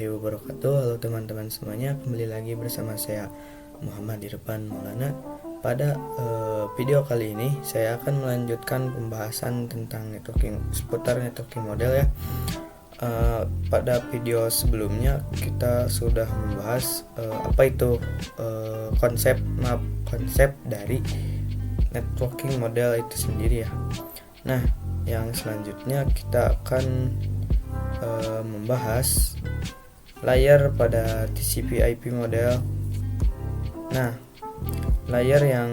warahmatullahi wabarakatuh. Halo teman-teman semuanya, kembali lagi bersama saya Muhammad Irfan Maulana. Pada video kali ini saya akan melanjutkan pembahasan tentang seputar networking model ya. Pada video sebelumnya kita sudah membahas apa itu konsep dari networking model itu sendiri ya. Nah, yang selanjutnya kita akan membahas layer pada TCP/IP model. Nah, layer yang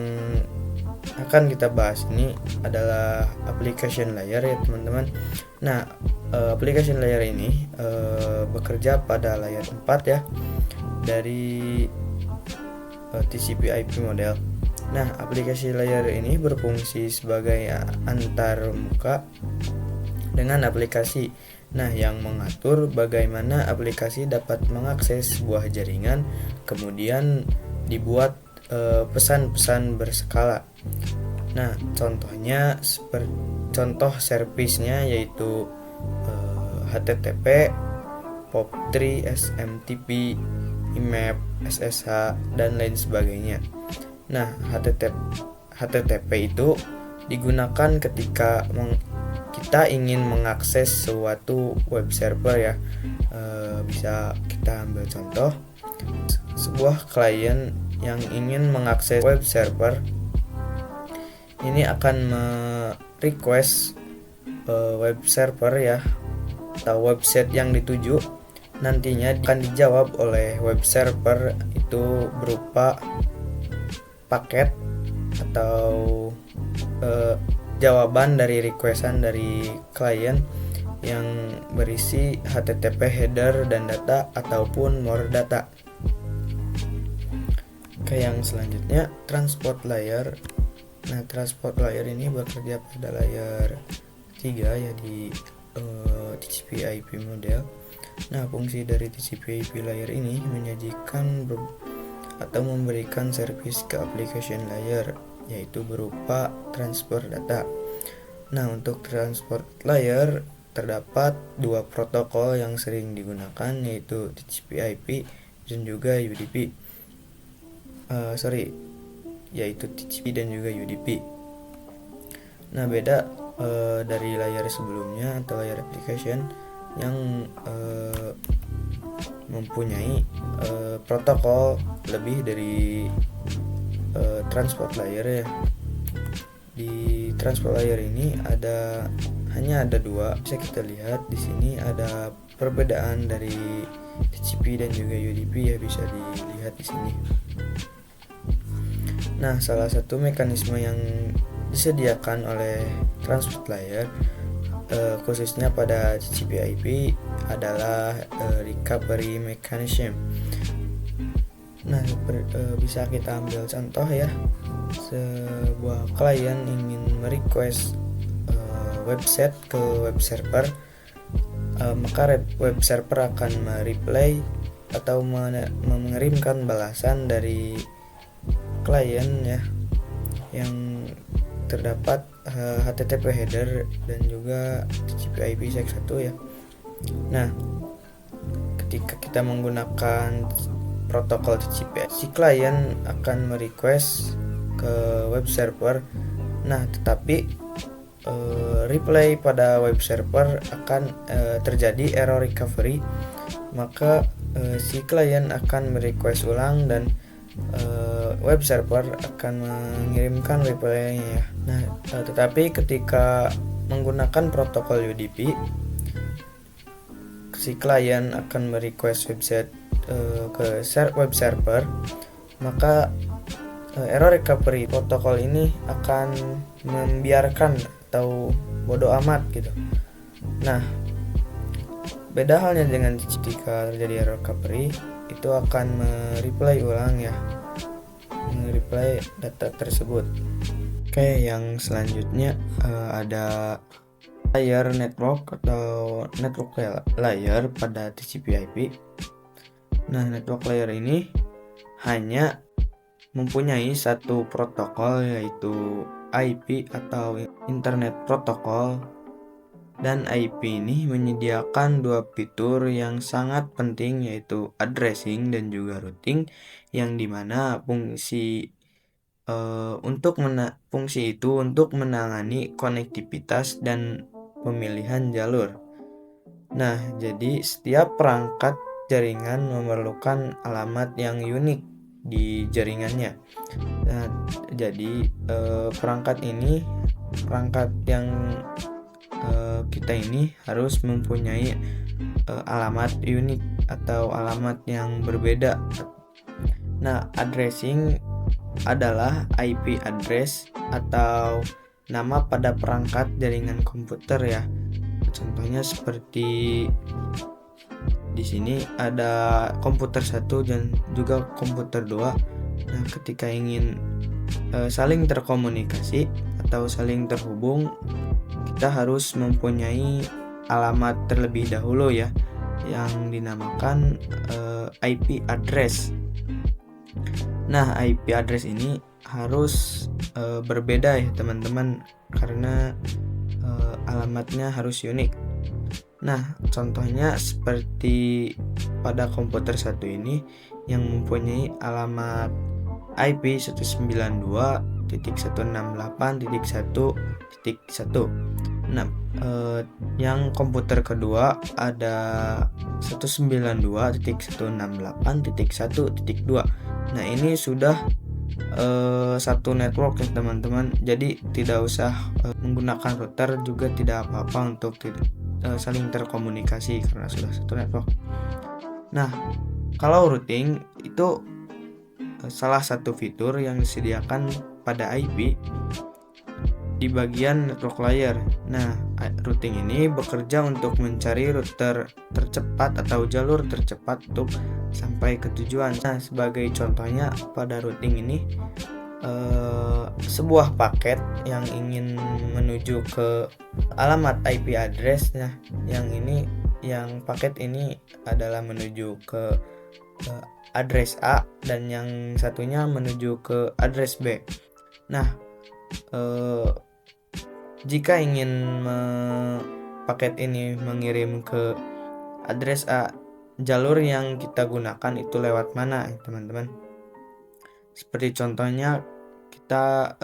akan kita bahas ini adalah application layer ya teman-teman. Nah, application layer ini bekerja pada layer 4 ya dari TCP/IP model. Nah, aplikasi layer ini berfungsi sebagai antarmuka dengan aplikasi. Nah, yang mengatur bagaimana aplikasi dapat mengakses sebuah jaringan, kemudian dibuat pesan-pesan berskala. Nah, contoh servisnya yaitu HTTP, POP3, SMTP, IMAP, SSH, dan lain sebagainya. Nah, HTTP itu digunakan ketika kita ingin mengakses suatu web server ya. Bisa kita ambil contoh sebuah klien yang ingin mengakses web server ini akan request web server ya atau website yang dituju, nantinya akan dijawab oleh web server itu berupa paket atau jawaban dari requestan dari klien yang berisi HTTP header dan data ataupun more data. Oke, yang selanjutnya transport layer. Nah, transport layer ini bekerja pada layer 3 ya di TCP/IP model. Nah, fungsi dari TCP/IP layer ini menyajikan atau memberikan servis ke application layer, yaitu berupa transfer data. Nah, untuk transport layer terdapat dua protokol yang sering digunakan, yaitu TCP/IP dan juga UDP. Yaitu TCP dan juga UDP. Nah, beda dari layer sebelumnya atau layer application yang mempunyai protokol lebih dari transport layer ya. Di transport layer ini hanya ada dua. Bisa kita lihat di sini ada perbedaan dari TCP dan juga UDP ya, bisa dilihat di sini. Nah, salah satu mekanisme yang disediakan oleh transport layer khususnya pada TCP/IP adalah recovery mechanism. Nah, bisa kita ambil contoh ya. Sebuah klien ingin merequest website ke web server, maka web server akan mereply atau mengirimkan balasan dari klien ya yang terdapat HTTP header dan juga TCP/IP seg 1 ya. Nah, ketika kita menggunakan protokol TCP, si klien akan merequest ke web server. Nah, tetapi reply pada web server akan terjadi error recovery, maka si klien akan merequest ulang dan web server akan mengirimkan reply-nya ya. Nah, tetapi ketika menggunakan protokol UDP, si klien akan merequest website ke web server, maka error recovery protokol ini akan membiarkan atau bodoh amat gitu. Nah, beda halnya dengan jika terjadi error recovery, itu akan mereply ulang ya, mereply data tersebut. Oke, yang selanjutnya ada layer network atau network layer pada TCP/IP. Nah, network layer ini hanya mempunyai satu protokol, yaitu IP atau Internet Protocol. Dan IP ini menyediakan dua fitur yang sangat penting, yaitu addressing dan juga routing, yang dimana fungsi itu untuk menangani konektivitas dan pemilihan jalur. Nah, jadi setiap perangkat jaringan memerlukan alamat yang unik di jaringannya. Nah, jadi perangkat yang kita ini harus mempunyai alamat unik atau alamat yang berbeda. Nah, addressing adalah IP address atau nama pada perangkat jaringan komputer ya. Contohnya seperti di sini ada komputer 1 dan juga komputer 2. Nah, ketika ingin saling terkomunikasi atau saling terhubung, kita harus mempunyai alamat terlebih dahulu ya, yang dinamakan IP address. Nah, IP address ini harus berbeda ya teman-teman, karena alamatnya harus unik. Nah, contohnya seperti pada komputer 1 ini yang mempunyai alamat IP 192.168.1.1. Nah, yang komputer kedua ada 192.168.1.2. Nah, ini sudah satu network ya teman-teman. Jadi tidak usah menggunakan router, juga tidak apa-apa untuk saling terkomunikasi karena sudah satu network. Nah, kalau routing itu salah satu fitur yang disediakan pada IP di bagian network layer. Nah, routing ini bekerja untuk mencari router tercepat atau jalur tercepat untuk sampai ke tujuan. Nah, sebagai contohnya pada routing ini sebuah paket yang ingin menuju ke alamat IP address. Nah, yang paket ini adalah menuju ke address A dan yang satunya menuju ke address B. Nah, jika ingin paket ini mengirim ke address A, jalur yang kita gunakan itu lewat mana ya teman-teman? Seperti contohnya kita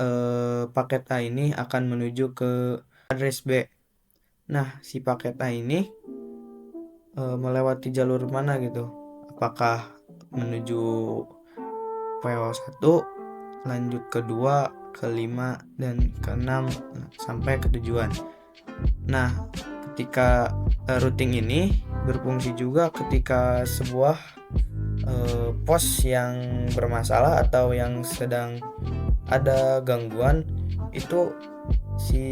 paket A ini akan menuju ke address B. Nah, si paket A ini melewati jalur mana gitu? Apakah menuju PO1, lanjut ke 2, ke 5, dan ke 6 sampai ke tujuan. Nah, ketika routing ini berfungsi juga ketika sebuah pos yang bermasalah atau yang sedang ada gangguan, itu si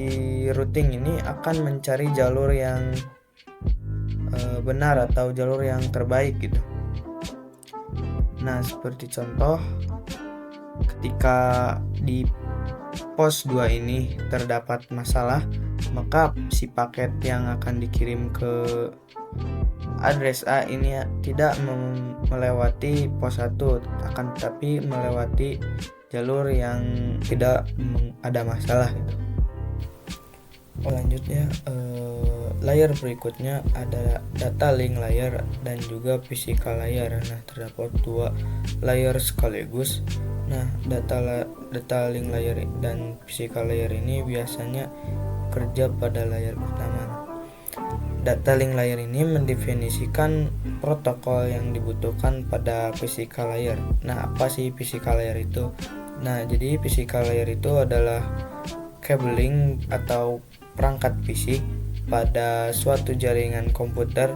routing ini akan mencari jalur yang benar atau jalur yang terbaik gitu. Nah, seperti contoh, ketika di pos 2 ini terdapat masalah, maka si paket yang akan dikirim ke address A ini tidak melewati pos 1, akan tetapi melewati jalur yang tidak ada masalah gitu. Selanjutnya layer berikutnya ada data link layer dan juga physical layer. Nah, terdapat dua layer sekaligus. Nah, data link layer dan physical layer ini biasanya kerja pada layer pertama. Data link layer ini mendefinisikan protokol yang dibutuhkan pada physical layer. Nah, apa sih physical layer itu? Nah, jadi physical layer itu adalah cabling atau perangkat fisik pada suatu jaringan komputer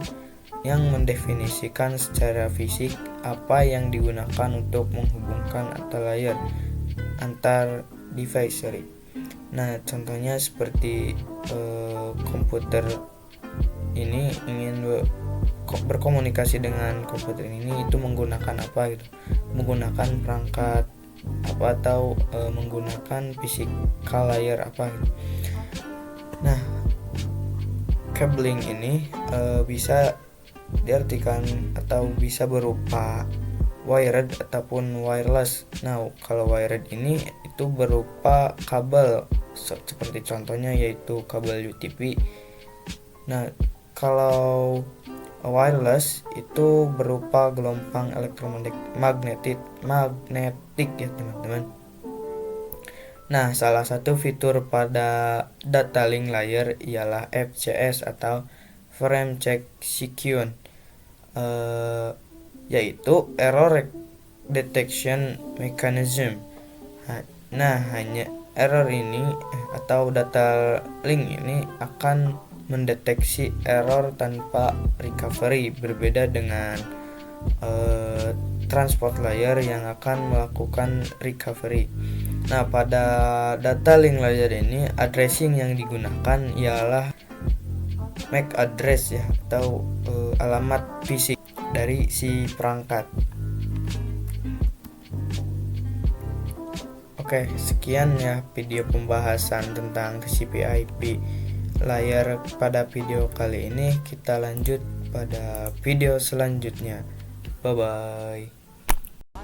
yang mendefinisikan secara fisik apa yang digunakan untuk menghubungkan antar device. Nah, contohnya seperti komputer ini ingin berkomunikasi dengan komputer ini, itu menggunakan apa gitu? Menggunakan perangkat apa atau menggunakan physical layer apa gitu. Nah, cabling ini bisa diartikan atau bisa berupa wired ataupun wireless. Nah, kalau wired ini itu berupa kabel, seperti contohnya yaitu kabel UTP Nah, kalau wireless itu berupa gelombang elektromagnetik ya teman-teman. Nah, salah satu fitur pada data link layer ialah FCS atau Frame Check Sequence, yaitu Error Detection Mechanism. Nah, hanya error ini atau data link ini akan mendeteksi error tanpa recovery, berbeda dengan transport layer yang akan melakukan recovery. Nah, pada data link layer ini addressing yang digunakan ialah MAC address ya, atau alamat fisik dari si perangkat. Oke, sekian ya video pembahasan tentang TCP/IP layer pada video kali ini. Kita lanjut pada video selanjutnya. Bye bye.